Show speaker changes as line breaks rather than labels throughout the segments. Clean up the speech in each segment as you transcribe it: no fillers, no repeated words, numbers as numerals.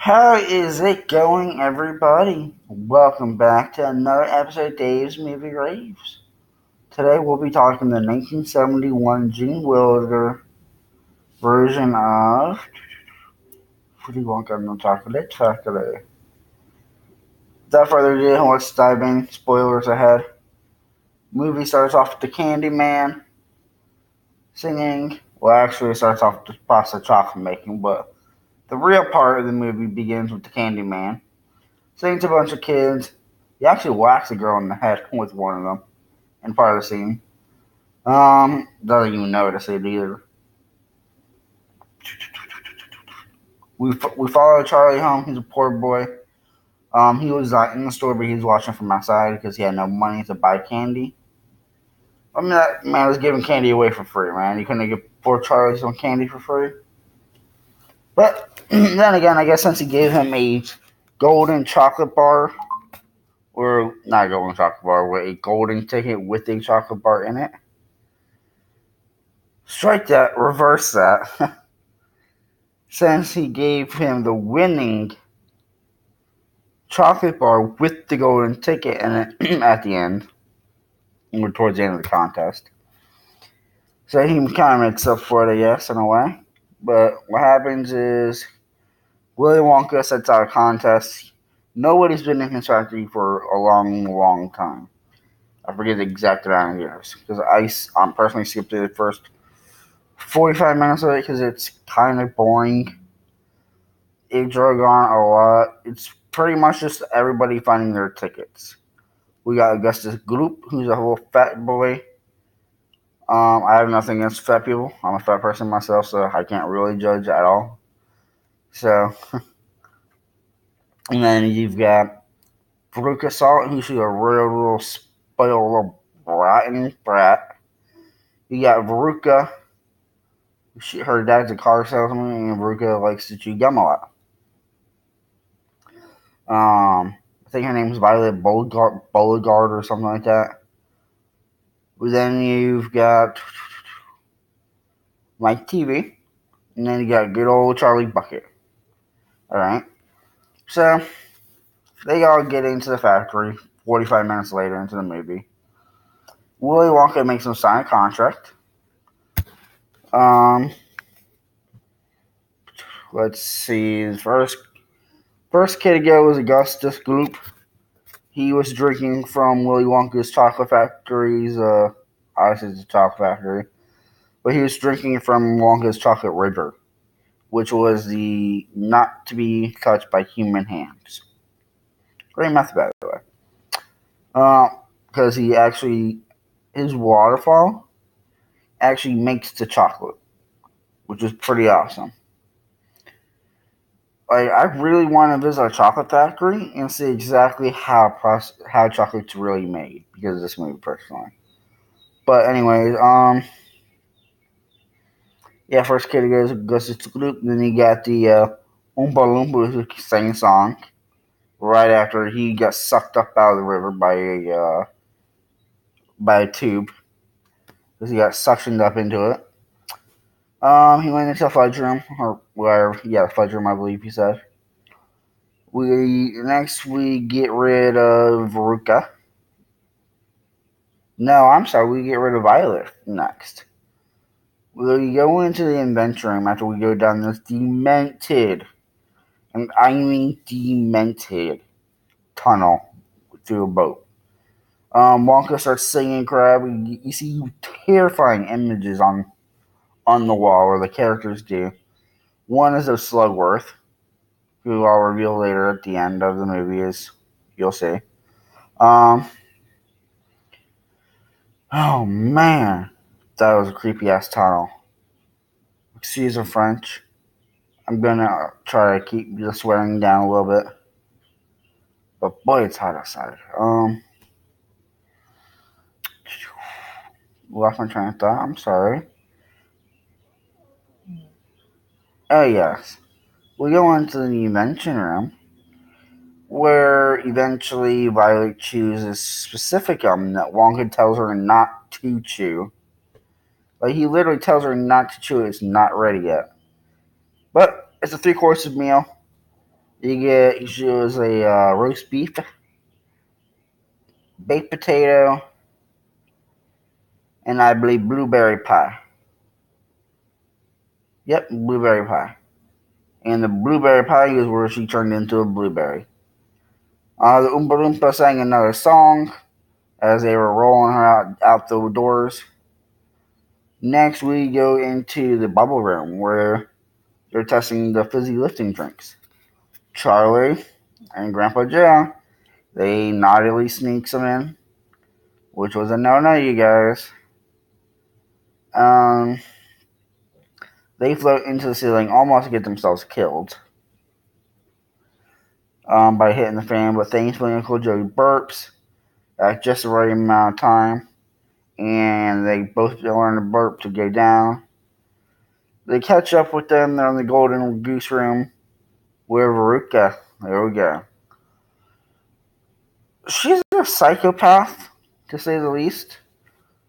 How is it going, everybody? Welcome back to another episode of Daves-Raves. Today we'll be talking the 1971 Gene Wilder version of Willy Wonka and the Chocolate Factory. Without further ado, let's dive in. Spoilers ahead. Movie starts off with the Candyman singing. Well, actually, it starts off with the process of chocolate making, but the real part of the movie begins with the Candyman singing to a bunch of kids. He actually whacks a girl in the head with one of them in part of the scene. Doesn't even notice it either. We follow Charlie home. He's a poor boy. He was in the store, but he was watching from outside because he had no money to buy candy. I mean, that man was giving candy away for free, man. You couldn't give poor Charlie some candy for free. But then again, I guess since he gave him a golden chocolate bar, or not a golden chocolate bar, with a golden ticket with a chocolate bar in it. Strike that, reverse that. Since he gave him the winning chocolate bar with the golden ticket in it at the end, or towards the end of the contest. So he kind of makes up for it, I guess, in a way. But what happens is Willy Wonka sets out a contest. Nobody's been in his factory for a long, long time. I forget the exact amount of years. Because I personally skipped through the first 45 minutes of it because it's kind of boring. It drug on a lot. It's pretty much just everybody finding their tickets. We got Augustus Gloop, who's a whole fat boy. I have nothing against fat people. I'm a fat person myself, so I can't really judge at all. So, and then you've got Veruca Salt, who's a real little spoiled little brat. You got Veruca. Her dad's a car salesman, and Veruca likes to chew gum a lot. I think her name's Violet Beauregard or something like that. But then you've got Mike TV, and then you got good old Charlie Bucket. Alright. So, they all get into the factory 45 minutes later into the movie. Willy Wonka makes them sign a contract. Let's see. The first kid to go was Augustus Gloop. He was drinking from Willy Wonka's chocolate factory's, obviously it's a chocolate factory, but he was drinking from Wonka's chocolate river, which was the not to be touched by human hands. Great method, by the way. Because his waterfall actually makes the chocolate, which is pretty awesome. I really want to visit a chocolate factory and see exactly how chocolate's really made because of this movie, personally. But anyways, first kid goes to the group, and then you got the Oompa Loompa who sang a song right after he got sucked up out of the river by a tube because he got suctioned up into it. He went into the fudge room, or whatever. Yeah, the fudge room, I believe he said. Next we get rid of Veruca. No, I'm sorry, we get rid of Violet next. We go into the invention room after we go down this demented, and I mean demented, tunnel through a boat. Wonka starts singing crap. You see terrifying images on the wall, or the characters do. One is of Slugworth, who I'll reveal later at the end of the movie, as you'll see. Oh man, that was a creepy ass tunnel. Excuse the French. I'm gonna try to keep the swearing down a little bit. But boy, it's hot outside. Lost my train of thought. I'm sorry. Oh yes, we go into the invention room, where eventually Violet chews a specific gum that Wonka tells her not to chew. Like, he literally tells her not to chew it. It's not ready yet. But it's a 3-course meal. She was a roast beef, baked potato, and I believe blueberry pie. Yep, blueberry pie. And the blueberry pie is where she turned into a blueberry. The Oompa Loompa sang another song as they were rolling her out the doors. Next, we go into the bubble room where they're testing the fizzy lifting drinks. Charlie and Grandpa Joe, they naughtily sneak some in, which was a no-no, you guys. They float into the ceiling, almost get themselves killed by hitting the fan, but thankfully Uncle Joe burps at just the right amount of time, and they both learn to burp to go down. They catch up with them. They're in the Golden Goose Room with Veruca. There we go. She's a psychopath, to say the least.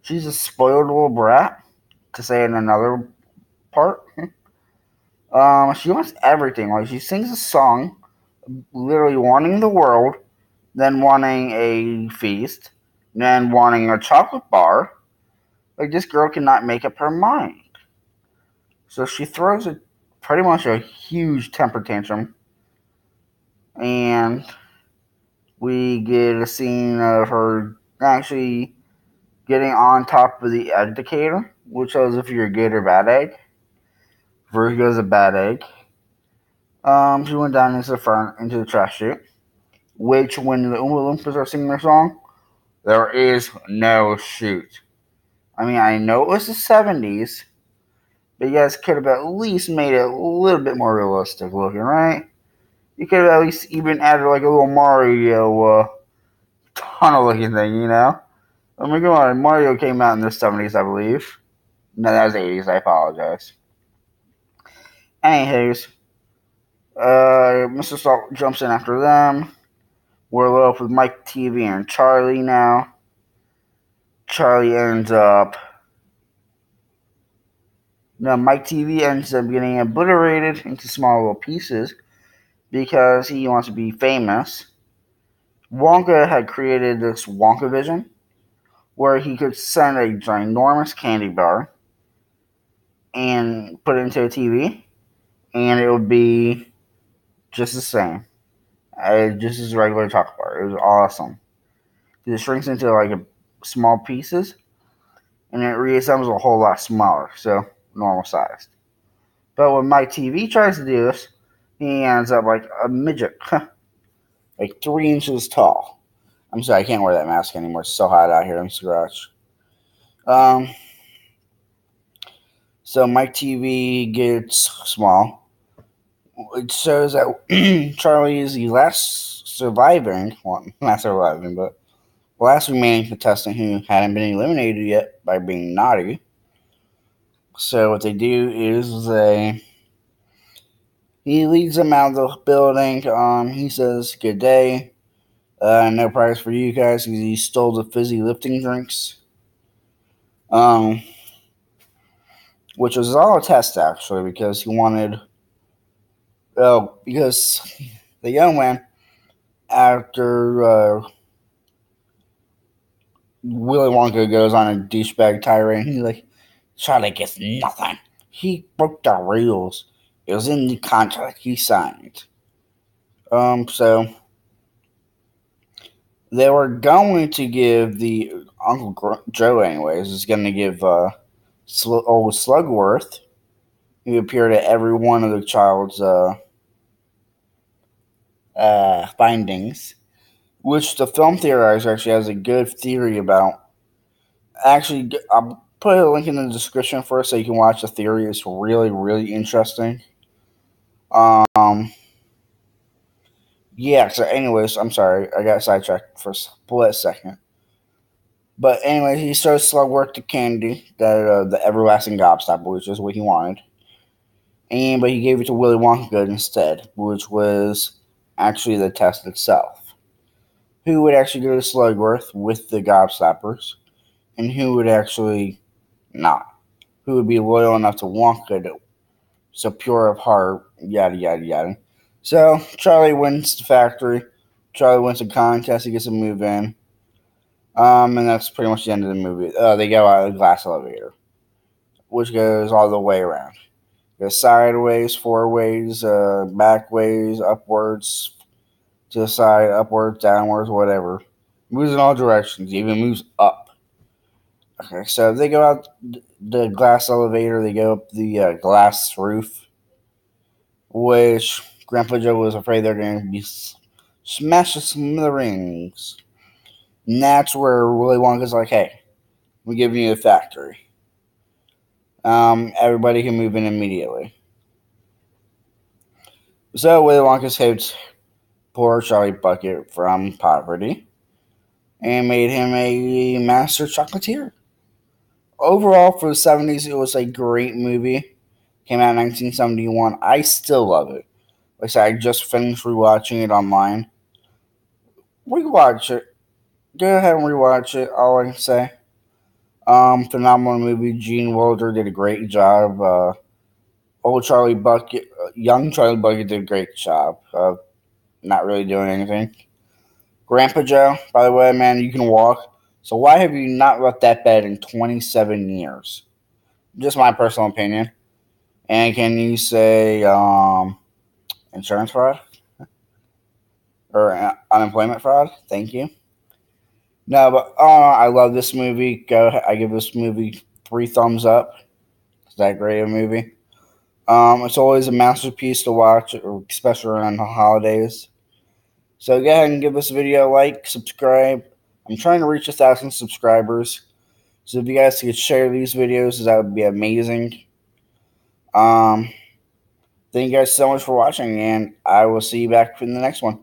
She's a spoiled little brat, to say in another part. She wants everything. Like, she sings a song, literally wanting the world, then wanting a feast, then wanting a chocolate bar. Like, this girl cannot make up her mind. So she throws pretty much a huge temper tantrum. And we get a scene of her actually getting on top of the educator, which shows if you're a good or bad egg. Virgo's a bad egg. She went down into the front, into the trash chute, which when the Oompa Loompas are singing their song, there is no chute. I mean, I know it was the 70s, but you guys could have at least made it a little bit more realistic looking, right? You could have at least even added like a little Mario tunnel looking thing, you know? I mean, come on, Mario came out in the 70s, I believe. No, that was 80s, I apologize. Anyways, Mr. Salt jumps in after them. We're left with Mike TV and Charlie now. Charlie ends up... No, Mike TV ends up getting obliterated into small little pieces because he wants to be famous. Wonka had created this Wonka vision where he could send a ginormous candy bar and put it into a TV, and it would be just the same. Just as a regular chocolate bar. It was awesome. It shrinks into like small pieces, and it reassembles a whole lot smaller, so normal sized. But when my TV tries to do this, he ends up like a midget, like 3 inches tall. I'm sorry, I can't wear that mask anymore. It's so hot out here in Scratch. So Mike TV gets small. It shows that Charlie is the last surviving, well, not surviving, but last remaining contestant who hadn't been eliminated yet by being naughty. So what they do is he leads them out of the building. He says, "Good day. No prize for you guys because he stole the fizzy lifting drinks." Which was all a test actually because he wanted. Because the young man after Willy Wonka goes on a douchebag tirade. He's like, Charlie gets nothing. He broke the rules. It was in the contract he signed. So they were going to give the Uncle Joe, anyways, is going to give old Slugworth, who appeared at every one of the child's findings, which the film theorizer actually has a good theory about. Actually, I'll put a link in the description for us so you can watch the theory. It's really, really interesting. Yeah, so anyways, I'm sorry. I got sidetracked for a split second. But anyway, he starts Slugworth to candy, the everlasting gobstopper, which is what he wanted. But he gave it to Willy Wonka instead, which was actually the test itself. Who would actually go to Slugworth with the gobstoppers, and who would actually not? Who would be loyal enough to Wonka, so pure of heart, yada, yada, yada. So Charlie wins the factory. Charlie wins the contest. He gets to move in. And that's pretty much the end of the movie. They go out of the glass elevator, which goes all the way around. It goes sideways, four ways, back ways, upwards, to the side, upwards, downwards, whatever. Moves in all directions. Even moves up. Okay, so they go out the glass elevator. They go up the glass roof, which Grandpa Joe was afraid they're going to be smashed to smithereens. And that's where Willy Wonka's like, "Hey, we're giving you a factory. Everybody can move in immediately." So Willy Wonka saved poor Charlie Bucket from poverty and made him a master chocolatier. Overall, for the 70s, it was a great movie. Came out in 1971. I still love it. Like I said, I just finished rewatching it online. Rewatch it. Go ahead and rewatch it. All I can say. Phenomenal movie. Gene Wilder did a great job. Old Charlie Bucket, young Charlie Bucket did a great job of not really doing anything. Grandpa Joe, by the way, man, you can walk. So why have you not left that bed in 27 years? Just my personal opinion. And can you say insurance fraud or unemployment fraud? Thank you. No, but I love this movie. I give this movie 3 thumbs up. It's that great a movie. It's always a masterpiece to watch, especially around the holidays. So go ahead and give this video a like, subscribe. I'm trying to reach 1,000 subscribers. So if you guys could share these videos, that would be amazing. Thank you guys so much for watching, and I will see you back in the next one.